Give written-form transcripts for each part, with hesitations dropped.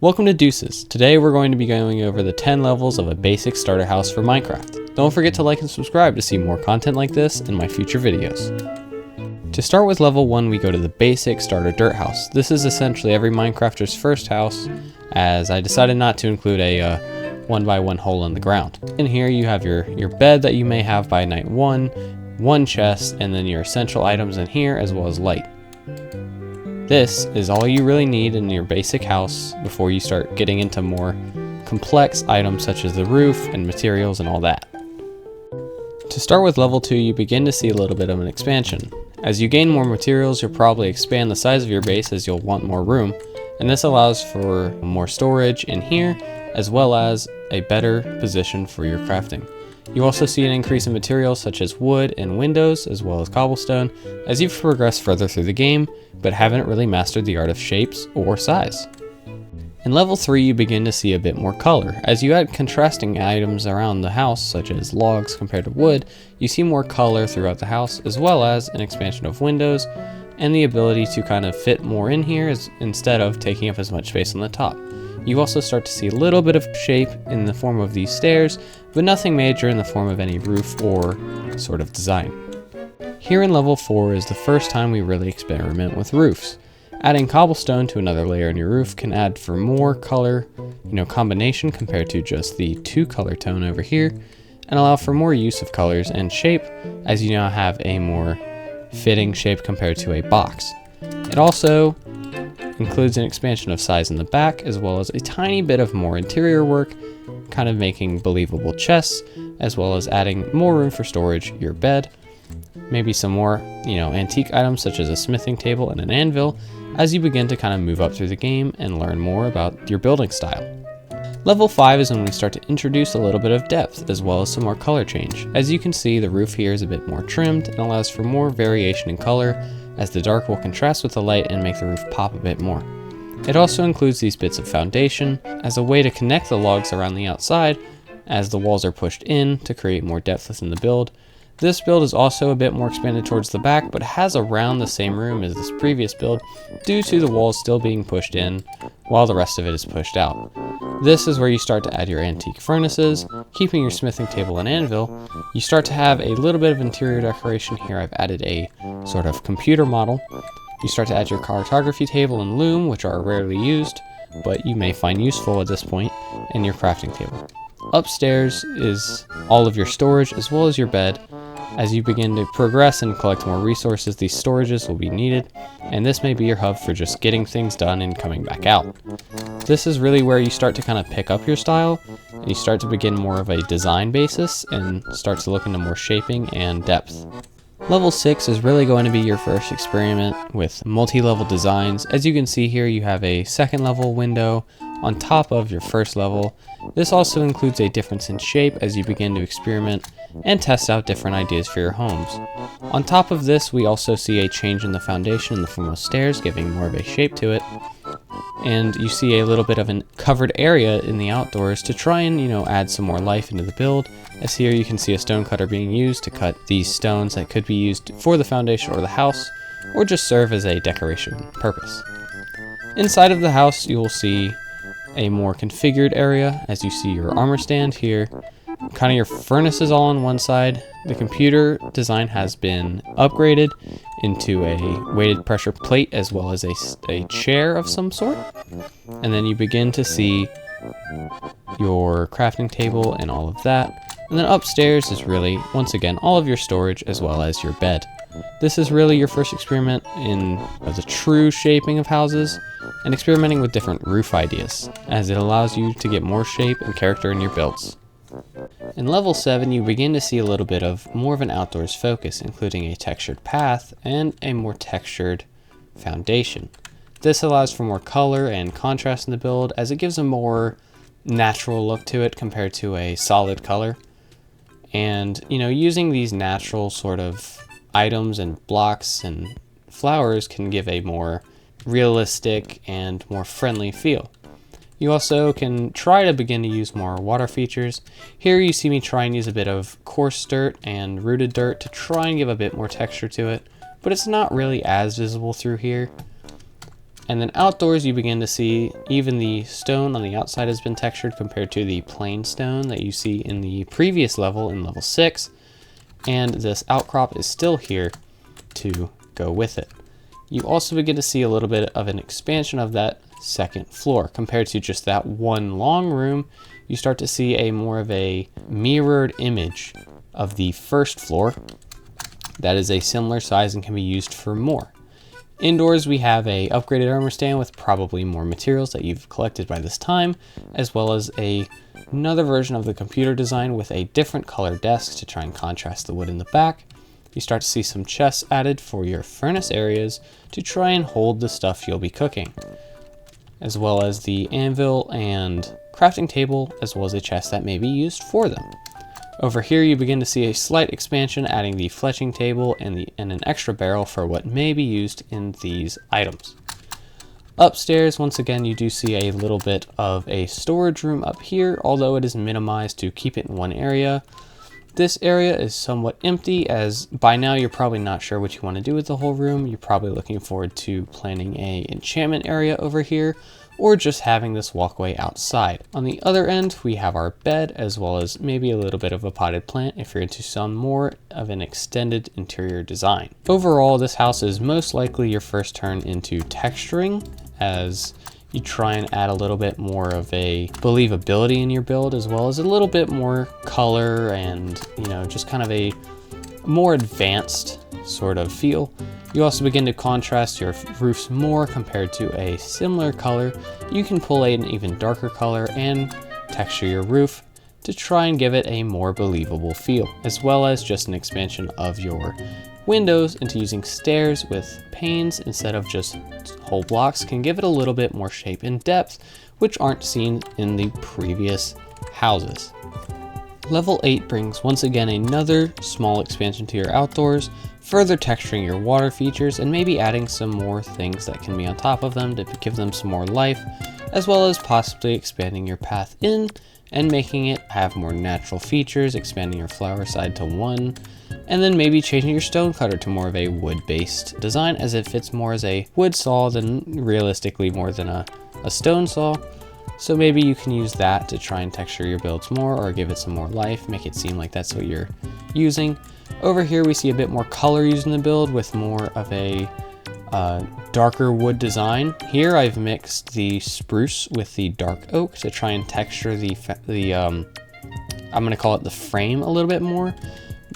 Welcome to Deuces. Today we're going to be going over the 10 levels of a basic starter house for Minecraft. Don't forget to like and subscribe to see more content like this in my future videos. To start with level 1, we go to the basic starter dirt house. This is essentially every Minecrafter's first house, as I decided not to include a 1x1 hole in the ground. In here you have your bed that you may have by night 1 chest, and then your essential items in here as well as light. This is all you really need in your basic house before you start getting into more complex items such as the roof and materials and all that. To start with level 2, you begin to see a little bit of an expansion. As you gain more materials, you'll probably expand the size of your base as you'll want more room, and this allows for more storage in here as well as a better position for your crafting. You also see an increase in materials such as wood and windows as well as cobblestone as you've progressed further through the game, but haven't really mastered the art of shapes or size. In level 3 you begin to see a bit more color. As you add contrasting items around the house such as logs compared to wood, you see more color throughout the house as well as an expansion of windows and the ability to kind of fit more in here instead of taking up as much space on the top. You also start to see a little bit of shape in the form of these stairs, but nothing major in the form of any roof or sort of design. Here in level 4 is the first time we really experiment with roofs. Adding cobblestone to another layer in your roof can add for more color, combination compared to just the 2 color tone over here, and allow for more use of colors and shape as you now have a more fitting shape compared to a box. It also includes an expansion of size in the back as well as a tiny bit of more interior work, kind of making believable chests, as well as adding more room for storage, your bed, maybe some more, antique items such as a smithing table and an anvil as you begin to kind of move up through the game and learn more about your building style. Level 5 is when we start to introduce a little bit of depth as well as some more color change. As you can see, the roof here is a bit more trimmed and allows for more variation in color as the dark will contrast with the light and make the roof pop a bit more. It also includes these bits of foundation as a way to connect the logs around the outside as the walls are pushed in to create more depth within the build. This build is also a bit more expanded towards the back, but has around the same room as this previous build due to the walls still being pushed in while the rest of it is pushed out. This is where you start to add your antique furnaces, keeping your smithing table and anvil. You start to have a little bit of interior decoration here. I've added a sort of computer model. You start to add your cartography table and loom, which are rarely used, but you may find useful at this point, and your crafting table. Upstairs is all of your storage as well as your bed. As you begin to progress and collect more resources, these storages will be needed, and this may be your hub for just getting things done and coming back out. This is really where you start to kind of pick up your style, and you start to begin more of a design basis and start to look into more shaping and depth. Level 6 is really going to be your first experiment with multi-level designs. As you can see here, you have a second level window on top of your first level. This also includes a difference in shape as you begin to experiment and test out different ideas for your homes. On top of this, we also see a change in the foundation in the form of stairs, giving more of a shape to it. And you see a little bit of a covered area in the outdoors to try and, add some more life into the build. As here you can see a stone cutter being used to cut these stones that could be used for the foundation or the house, or just serve as a decoration purpose. Inside of the house, you will see a more configured area as you see your armor stand here, kind of your furnaces all on one side. The computer design has been upgraded into a weighted pressure plate as well as a chair of some sort. And then you begin to see your crafting table and all of that. And then upstairs is really, once again, all of your storage as well as your bed. This is really your first experiment in the true shaping of houses and experimenting with different roof ideas, as it allows you to get more shape and character in your builds. In level 7, you begin to see a little bit of more of an outdoors focus, including a textured path and a more textured foundation. This allows for more color and contrast in the build, as it gives a more natural look to it compared to a solid color. And, using these natural sort of items and blocks and flowers can give a more realistic and more friendly feel. You also can try to begin to use more water features. Here you see me try and use a bit of coarse dirt and rooted dirt to try and give a bit more texture to it, but it's not really as visible through here. And then outdoors, you begin to see even the stone on the outside has been textured compared to the plain stone that you see in the previous level in level 6. And this outcrop is still here to go with it. You also begin to see a little bit of an expansion of that second floor. Compared to just that one long room, you start to see a more of a mirrored image of the first floor that is a similar size and can be used for more. Indoors, we have a upgraded armor stand with probably more materials that you've collected by this time, as well as another version of the computer design with a different color desk to try and contrast the wood in the back. You start to see some chests added for your furnace areas to try and hold the stuff you'll be cooking, as well as the anvil and crafting table, as well as a chest that may be used for them. Over here, you begin to see a slight expansion, adding the fletching table and an extra barrel for what may be used in these items. Upstairs, once again, you do see a little bit of a storage room up here, although it is minimized to keep it in one area. This area is somewhat empty, as by now you're probably not sure what you want to do with the whole room. You're probably looking forward to planning an enchantment area over here, or just having this walkway outside. On the other end, we have our bed, as well as maybe a little bit of a potted plant if you're into some more of an extended interior design. Overall, this house is most likely your first turn into texturing, as you try and add a little bit more of a believability in your build, as well as a little bit more color and, just kind of a more advanced sort of feel. You also begin to contrast your roofs more compared to a similar color. You can pull an even darker color and texture your roof to try and give it a more believable feel, as well as just an expansion of your windows into using stairs with panes instead of just whole blocks can give it a little bit more shape and depth, which aren't seen in the previous houses. Level 8 brings once again another small expansion to your outdoors, further texturing your water features and maybe adding some more things that can be on top of them to give them some more life, as well as possibly expanding your path in and making it have more natural features, expanding your flower side to 1, and then maybe changing your stone cutter to more of a wood-based design, as it fits more as a wood saw than realistically more than a stone saw. So maybe you can use that to try and texture your builds more or give it some more life, make it seem like that's what you're using. Over here we see a bit more color used in the build with more of a darker wood design. Here I've mixed the spruce with the dark oak to try and texture I'm going to call it the frame a little bit more.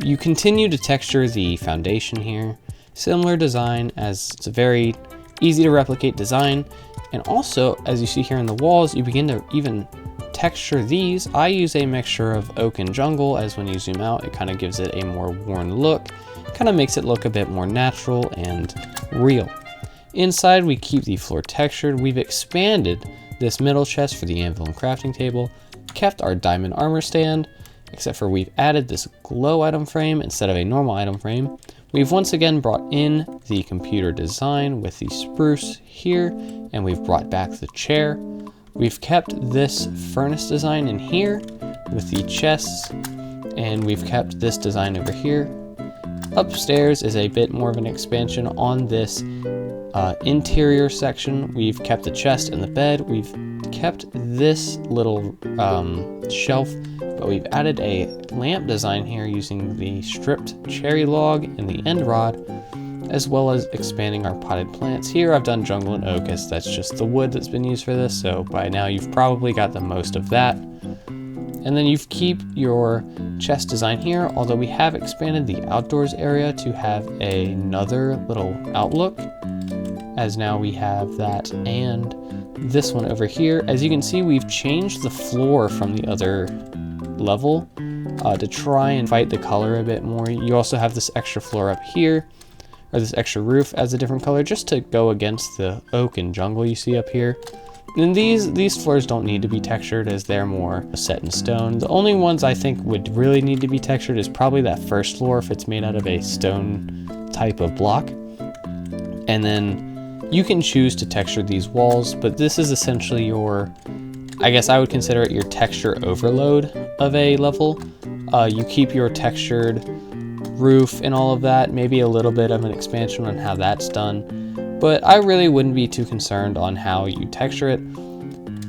You continue to texture the foundation here. Similar design, as it's a very easy to replicate design. And also, as you see here in the walls, you begin to even texture these. I use a mixture of oak and jungle, as when you zoom out, it kind of gives it a more worn look. Kind of makes it look a bit more natural and real. Inside, we keep the floor textured. We've expanded this middle chest for the anvil and crafting table, kept our diamond armor stand, except for we've added this glow item frame instead of a normal item frame. We've once again brought in the computer design with the spruce here, and we've brought back the chair. We've kept this furnace design in here with the chests, and we've kept this design over here. Upstairs is a bit more of an expansion on this interior section. We've kept the chest and the bed. We've kept this little shelf, but we've added a lamp design here using the stripped cherry log and the end rod, as well as expanding our potted plants. Here I've done jungle and oak, as that's just the wood that's been used for this, so by now you've probably got the most of that. And then you keep your chest design here, although we have expanded the outdoors area to have another little outlook, as now we have that and this one over here. As you can see, we've changed the floor from the other level to try and fight the color a bit more. You also have this extra floor up here, or this extra roof as a different color, just to go against the oak and jungle you see up here. And these floors don't need to be textured, as they're more set in stone. The only ones I think would really need to be textured is probably that first floor if it's made out of a stone type of block. And then you can choose to texture these walls, but this is essentially your, I guess I would consider it your texture overload of a level. You keep your textured roof and all of that, maybe a little bit of an expansion on how that's done. but I really wouldn't be too concerned on how you texture it.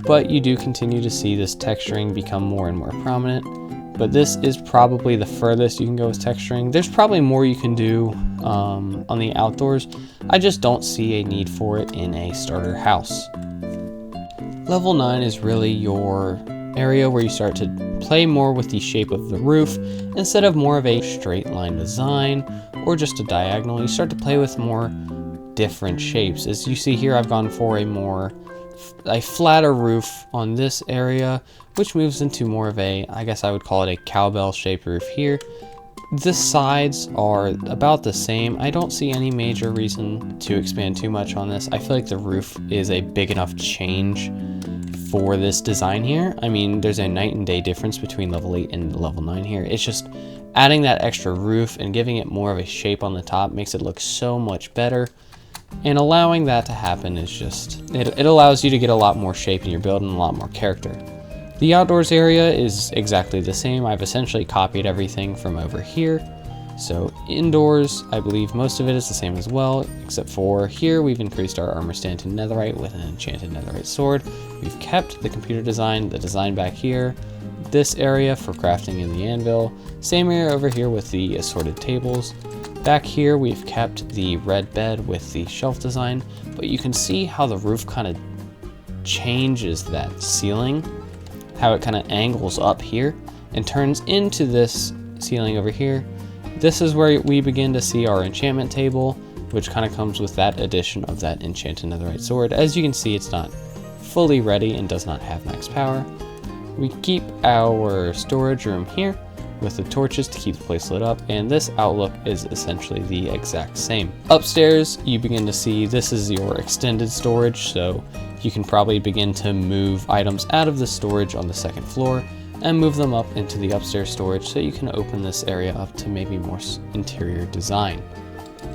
But you do continue to see this texturing become more and more prominent. But this is probably the furthest you can go with texturing. There's probably more you can do on the outdoors. I just don't see a need for it in a starter house. Level 9 is really your area where you start to play more with the shape of the roof. Instead of more of a straight line design or just a diagonal, you start to play with more different shapes. As you see here, I've gone for a flatter roof on this area, which moves into more of a, I guess I would call it a cowbell shaped roof here. The sides are about the same. I don't see any major reason to expand too much on this. I feel like the roof is a big enough change for this design here. I mean, there's a night and day difference between level 8 and level 9 here. It's just adding that extra roof and giving it more of a shape on the top makes it look so much better. And allowing that to happen is just, it allows you to get a lot more shape in your build and a lot more character. The outdoors area is exactly the same. I've essentially copied everything from over here. So indoors, I believe most of it is the same as well, except for here we've increased our armor stand to netherite with an enchanted netherite sword. We've kept the computer design, the design back here, this area for crafting in the anvil, same area over here with the assorted tables. Back here we've kept the red bed with the shelf design, but you can see how the roof kind of changes that ceiling, how it kind of angles up here and turns into this ceiling over here. This is where we begin to see our enchantment table, which kind of comes with that addition of that enchanted netherite sword. As you can see, it's not fully ready and does not have max power. We keep our storage room here with the torches to keep the place lit up, and this outlook is essentially the exact same. Upstairs, you begin to see this is your extended storage, so you can probably begin to move items out of the storage on the second floor and move them up into the upstairs storage so you can open this area up to maybe more interior design.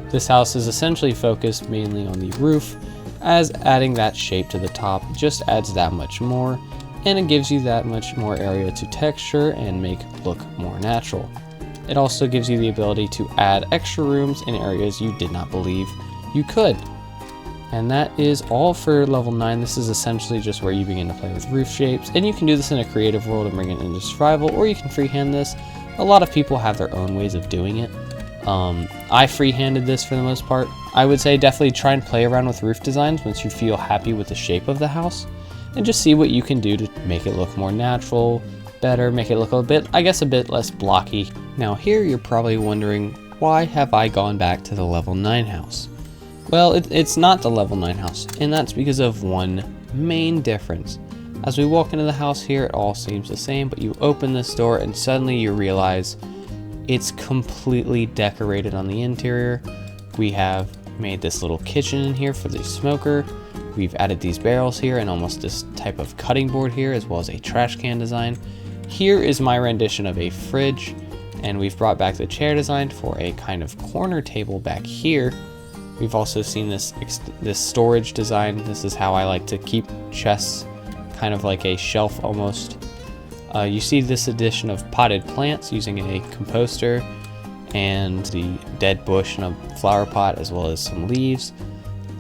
This house is essentially focused mainly on the roof, as adding that shape to the top just adds that much more, and it gives you that much more area to texture and make look more natural. It also gives you the ability to add extra rooms in areas you did not believe you could. And that is all for level 9. This is essentially just where you begin to play with roof shapes, and you can do this in a creative world and bring it into survival, or you can freehand this. A lot of people have their own ways of doing it. I freehanded this for the most part. I would say definitely try and play around with roof designs once you feel happy with the shape of the house, and just see what you can do to make it look more natural, better, make it look a bit less blocky. Now here you're probably wondering, why have I gone back to the level 9 house? Well, it's not the level 9 house, and that's because of one main difference. As we walk into the house here, it all seems the same, but you open this door and suddenly you realize it's completely decorated on the interior. We have made this little kitchen in here for the smoker. We've added these barrels here and almost this type of cutting board here, as well as a trash can design. Here is my rendition of a fridge, and we've brought back the chair design for a kind of corner table back here. We've also seen this storage design. This is how I like to keep chests, kind of like a shelf almost. You see this addition of potted plants using a composter and the dead bush in a flower pot, as well as some leaves.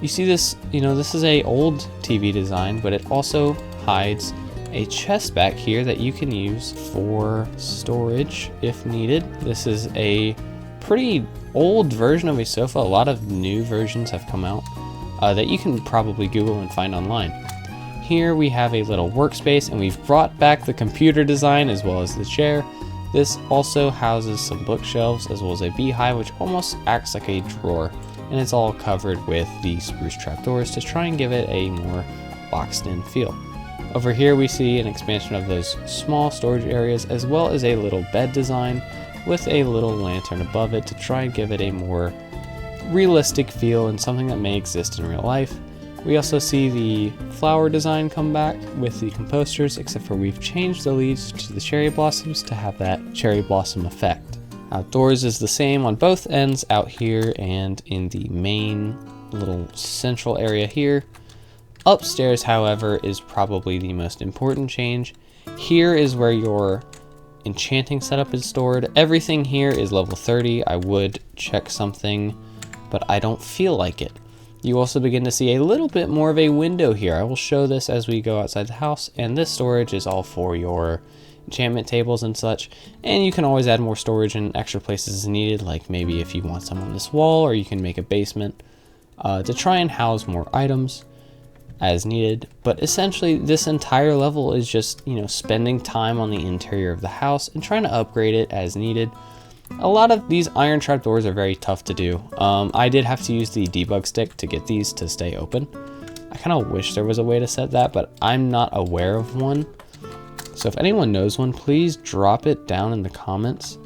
You see this, this is a old TV design, but it also hides a chest back here that you can use for storage if needed. This is a pretty old version of a sofa. A lot of new versions have come out that you can probably Google and find online. Here we have a little workspace, and we've brought back the computer design as well as the chair. This also houses some bookshelves as well as a beehive, which almost acts like a drawer, and it's all covered with the spruce trapdoors to try and give it a more boxed in feel. Over here we see an expansion of those small storage areas, as well as a little bed design with a little lantern above it to try and give it a more realistic feel and something that may exist in real life. We also see the flower design come back with the composters, except for we've changed the leaves to the cherry blossoms to have that cherry blossom effect. Outdoors is the same on both ends, out here and in the main little central area here. Upstairs, however, is probably the most important change. Here is where your enchanting setup is stored. Everything here is level 30. I would check something, but I don't feel like it. You also begin to see a little bit more of a window here. I will show this as we go outside the house, and this storage is all for your enchantment tables and such, and you can always add more storage in extra places as needed, like maybe if you want some on this wall, or you can make a basement to try and house more items as needed. But essentially this entire level is just, you know, spending time on the interior of the house and trying to upgrade it as needed. A lot of these iron trapdoors are very tough to do. I did have to use the debug stick to get these to stay open. I kind of wish there was a way to set that, but I'm not aware of one. So if anyone knows one, please drop it down in the comments.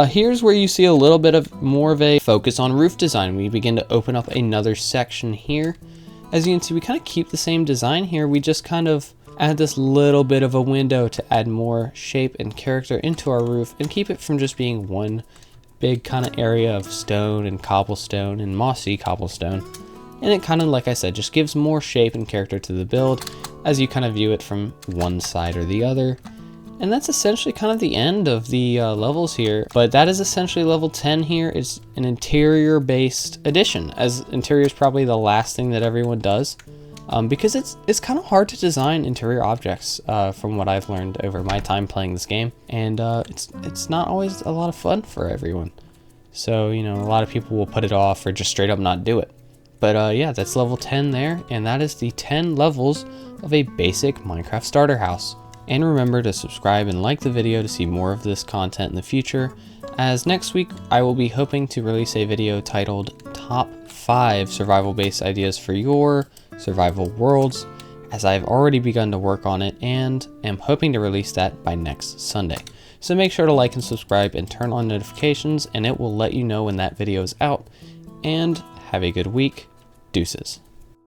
Here's where you see a little bit of more of a focus on roof design. We begin to open up another section here. As you can see, we kind of keep the same design here. We just kind of add this little bit of a window to add more shape and character into our roof and keep it from just being one big kind of area of stone and cobblestone and mossy cobblestone. And it kind of, like I said, just gives more shape and character to the build as you kind of view it from one side or the other. And that's essentially kind of the end of the levels here. But that is essentially level 10 here. It's an interior based addition, as interior is probably the last thing that everyone does. Because it's kind of hard to design interior objects from what I've learned over my time playing this game. And it's not always a lot of fun for everyone. So, you know, a lot of people will put it off or just straight up not do it. But yeah, that's level 10 there. And that is the 10 levels of a basic Minecraft starter house. And remember to subscribe and like the video to see more of this content in the future, as next week I will be hoping to release a video titled Top 5 Survival Based Ideas for Your Survival Worlds, as I've already begun to work on it and am hoping to release that by next Sunday. So make sure to like and subscribe and turn on notifications, and it will let you know when that video is out. And have a good week. Deuces.